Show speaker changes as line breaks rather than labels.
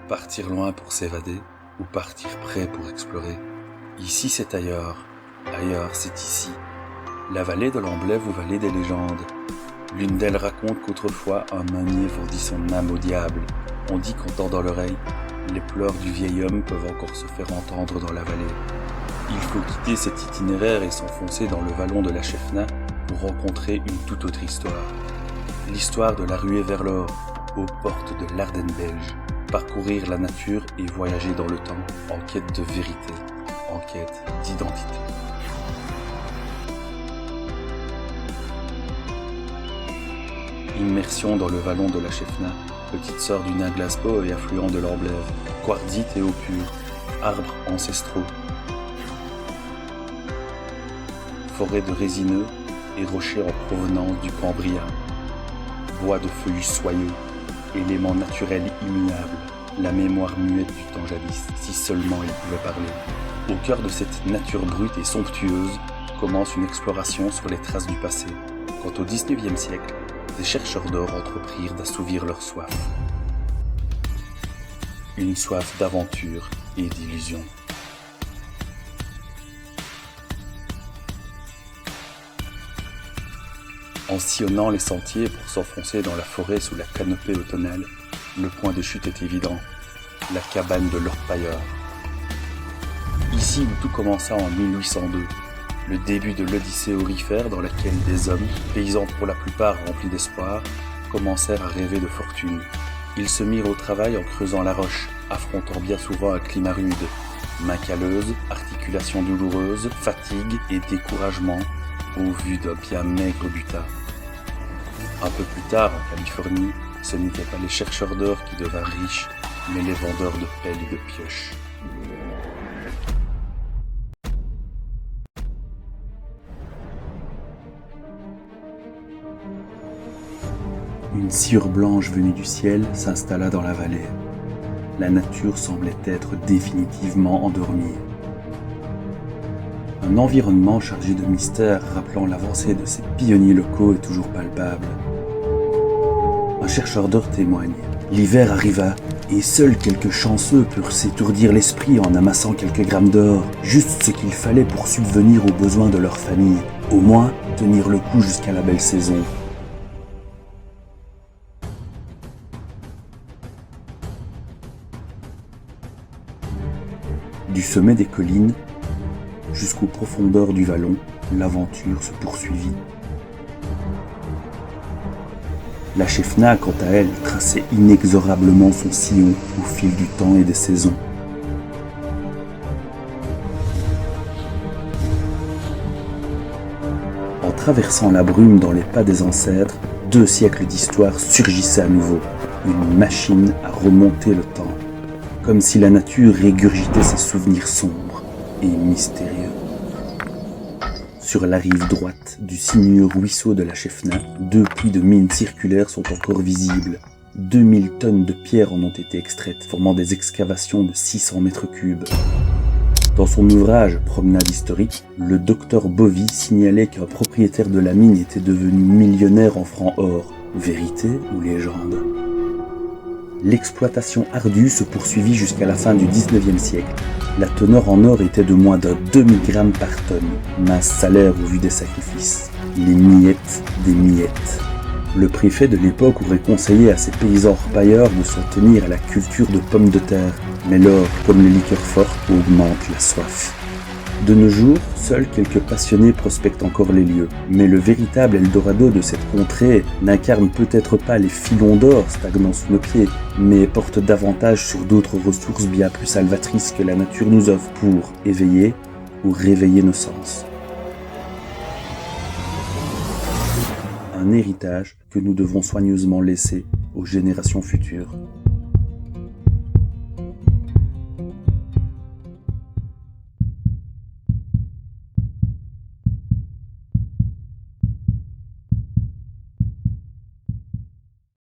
Partir loin pour s'évader ou partir prêt pour explorer. Ici c'est ailleurs, ailleurs c'est ici. La vallée de l'Amblève ou vallée des légendes. L'une d'elles raconte qu'autrefois un meunier vendit son âme au diable. On dit qu'entendant dans l'oreille, les pleurs du vieil homme peuvent encore se faire entendre dans la vallée. Il faut quitter cet itinéraire et s'enfoncer dans le vallon de la Chefna pour rencontrer une toute autre histoire. L'histoire de la ruée vers l'or, aux portes de l'Ardenne belge. Parcourir la nature et voyager dans le temps en quête de vérité, en quête d'identité. Immersion dans le vallon de la Chefna, petite sœur du nain Glasgow et affluent de l'Amblève, quartzite et eau pure, arbres ancestraux, forêt de résineux et rochers en provenance du Cambrien, bois de feuillus soyeux, éléments naturels immuables, la mémoire muette du temps jadis, si seulement il pouvait parler. Au cœur de cette nature brute et somptueuse commence une exploration sur les traces du passé, quand au XIXe siècle, des chercheurs d'or entreprirent d'assouvir leur soif. Une soif d'aventure et d'illusion. En sillonnant les sentiers pour s'enfoncer dans la forêt sous la canopée automnale, le point de chute est évident, la cabane de l'orpailleur. Ici où tout commença en 1802, le début de l'Odyssée aurifère dans laquelle des hommes, paysans pour la plupart remplis d'espoir, commencèrent à rêver de fortune. Ils se mirent au travail en creusant la roche, affrontant bien souvent un climat rude, mains calleuses, articulations douloureuses, fatigue et découragement, au vu d'un bien maigre butin. Un peu plus tard, en Californie, ce n'étaient pas les chercheurs d'or qui devinrent riches, mais les vendeurs de pelles et de pioches. Une cire blanche venue du ciel s'installa dans la vallée. La nature semblait être définitivement endormie. Un environnement chargé de mystères rappelant l'avancée de ces pionniers locaux est toujours palpable. Un chercheur d'or témoigne. L'hiver arriva et seuls quelques chanceux purent s'étourdir l'esprit en amassant quelques grammes d'or, juste ce qu'il fallait pour subvenir aux besoins de leur famille, au moins tenir le coup jusqu'à la belle saison. Du sommet des collines jusqu'aux profondeurs du vallon, l'aventure se poursuivit. La Chefna, quant à elle, traçait inexorablement son sillon au fil du temps et des saisons. En traversant la brume dans les pas des ancêtres, 2 siècles d'histoire surgissaient à nouveau, une machine à remonter le temps, comme si la nature régurgitait ses souvenirs sombres et mystérieux. Sur la rive droite du sinueux ruisseau de la Chefna, 2 puits de mines circulaires sont encore visibles. 2000 tonnes de pierres en ont été extraites, formant des excavations de 600 mètres cubes. Dans son ouvrage « Promenade historique », le docteur Bovy signalait qu'un propriétaire de la mine était devenu millionnaire en francs or. Vérité ou légende ? L'exploitation ardue se poursuivit jusqu'à la fin du XIXe siècle. La teneur en or était de moins d'un demi-gramme par tonne, mince salaire au vu des sacrifices. Les miettes des miettes. Le préfet de l'époque aurait conseillé à ses paysans orpailleurs de s'en tenir à la culture de pommes de terre, mais l'or, comme les liqueurs fortes, augmente la soif. De nos jours, seuls quelques passionnés prospectent encore les lieux, mais le véritable Eldorado de cette contrée n'incarne peut-être pas les filons d'or stagnant sous nos pieds, mais porte davantage sur d'autres ressources bien plus salvatrices que la nature nous offre pour éveiller ou réveiller nos sens. Un héritage que nous devons soigneusement laisser aux générations futures.